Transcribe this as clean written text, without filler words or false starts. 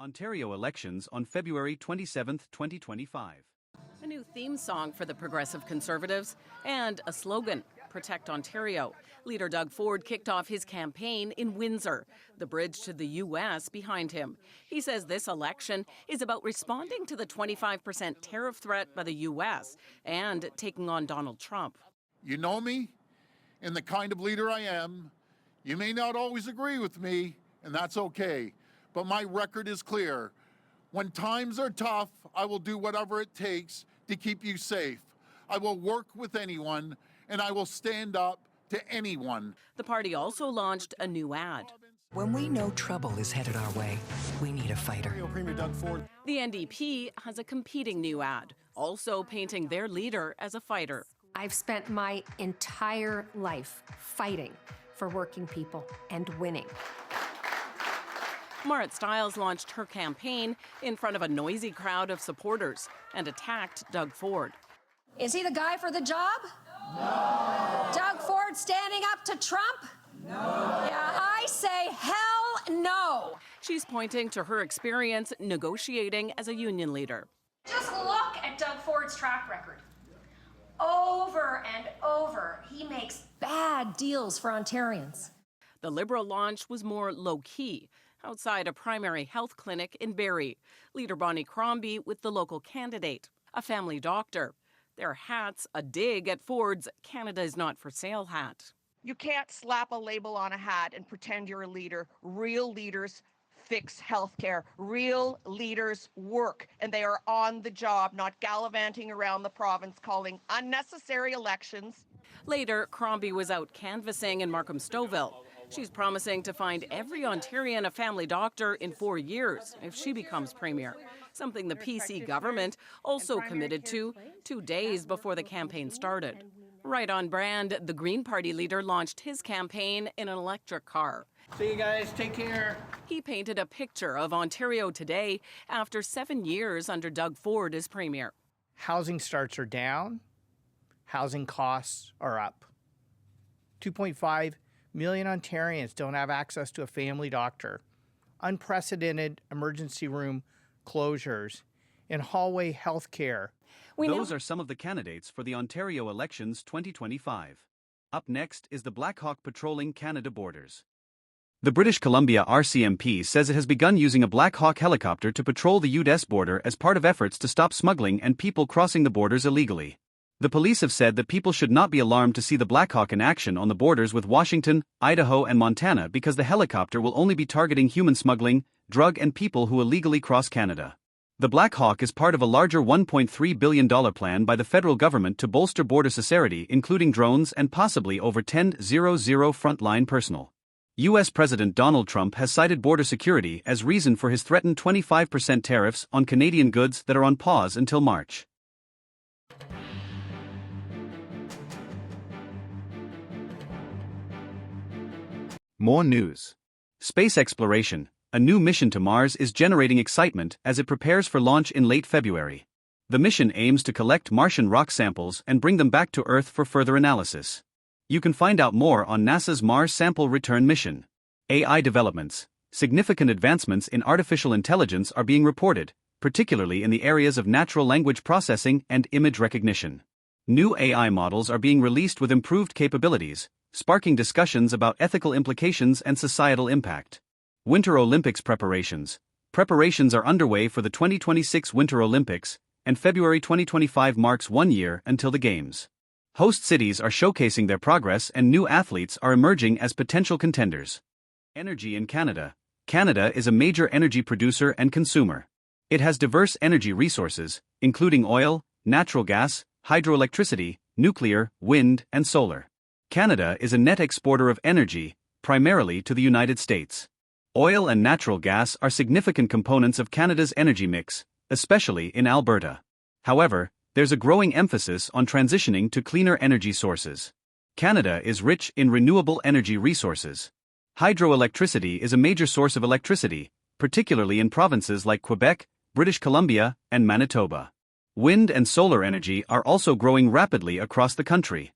Ontario elections on February 27, 2025. A new theme song for the Progressive Conservatives and a slogan, Protect Ontario. Leader Doug Ford kicked off his campaign in Windsor, the bridge to the U.S. behind him. He says this election is about responding to the 25% tariff threat by the U.S. and taking on Donald Trump. You know me and the kind of leader I am. You may not always agree with me, and that's okay. But my record is clear. When times are tough, I will do whatever it takes to keep you safe. I will work with anyone, and I will stand up to anyone. The party also launched a new ad. When we know trouble is headed our way, we need a fighter. The NDP has a competing new ad, also painting their leader as a fighter. I've spent my entire life fighting for working people and winning. Marit Stiles launched her campaign in front of a noisy crowd of supporters and attacked Doug Ford. Is he the guy for the job? No. Doug Ford standing up to Trump? No. Yeah, I say hell no. She's pointing to her experience negotiating as a union leader. Just look at Doug Ford's track record. Over and over, he makes bad deals for Ontarians. The Liberal launch was more low-key, outside a primary health clinic in Barrie. Leader Bonnie Crombie with the local candidate, a family doctor. Their hats a dig at Ford's Canada is not for sale hat. You can't slap a label on a hat and pretend you're a leader. Real leaders fix healthcare. Real leaders work, and they are on the job, not gallivanting around the province calling unnecessary elections. Later, Crombie was out canvassing in Markham Stouffville. She's promising to find every Ontarian a family doctor in 4 years if she becomes premier, something the PC government also committed to 2 days before the campaign started. Right on brand, the Green Party leader launched his campaign in an electric car. See you guys, take care. He painted a picture of Ontario today after 7 years under Doug Ford as premier. Housing starts are down, housing costs are up. 2.5 million Ontarians don't have access to a family doctor. Unprecedented emergency room closures and hallway health care. Those are some of the candidates for the Ontario elections 2025. Up next is the Black Hawk patrolling Canada borders. The British Columbia RCMP says it has begun using a Black Hawk helicopter to patrol the U.S. border as part of efforts to stop smuggling and people crossing the borders illegally. The police have said that people should not be alarmed to see the Black Hawk in action on the borders with Washington, Idaho, and Montana because the helicopter will only be targeting human smuggling, drug, and people who illegally cross Canada. The Black Hawk is part of a larger $1.3 billion plan by the federal government to bolster border security, including drones and possibly over 10,000 frontline personnel. U.S. President Donald Trump has cited border security as reason for his threatened 25% tariffs on Canadian goods that are on pause until March. More news. Space exploration. A new mission to Mars is generating excitement as it prepares for launch in late February. The mission aims to collect Martian rock samples and bring them back to Earth for further analysis. You can find out more on NASA's Mars Sample Return mission. AI developments. Significant advancements in artificial intelligence are being reported, particularly in the areas of natural language processing and image recognition. New AI models are being released with improved capabilities, sparking discussions about ethical implications and societal impact. Winter Olympics preparations. Preparations are underway for the 2026 Winter Olympics, and February 2025 marks 1 year until the Games. Host cities are showcasing their progress and new athletes are emerging as potential contenders. Energy in Canada. Canada is a major energy producer and consumer. It has diverse energy resources, including oil, natural gas, hydroelectricity, nuclear, wind, and solar. Canada is a net exporter of energy, primarily to the United States. Oil and natural gas are significant components of Canada's energy mix, especially in Alberta. However, there's a growing emphasis on transitioning to cleaner energy sources. Canada is rich in renewable energy resources. Hydroelectricity is a major source of electricity, particularly in provinces like Quebec, British Columbia, and Manitoba. Wind and solar energy are also growing rapidly across the country.